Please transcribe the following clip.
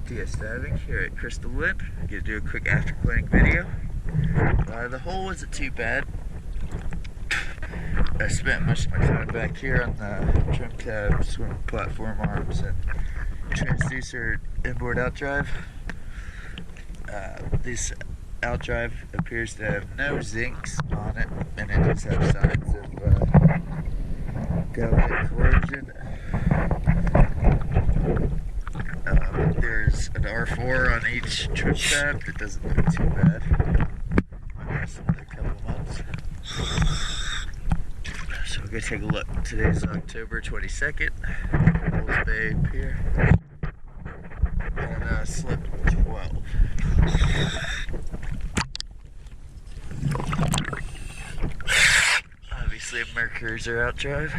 Savage here at Crystol Lynn. I'm going to do a quick after cleaning video. The hole wasn't too bad. I spent much of my time back here on the trim tab, swim platform arms, and transducer inboard outdrive. This outdrive appears to have no zincs on it, and it does have signs of galvanic corrosion. There's an R4 on each trim tab. It doesn't look too bad. Might last another couple of months. So we're going to take a look. Today's October 22nd. Bulls Bay Pier. And slip 12. Obviously a Mercurser outdrive.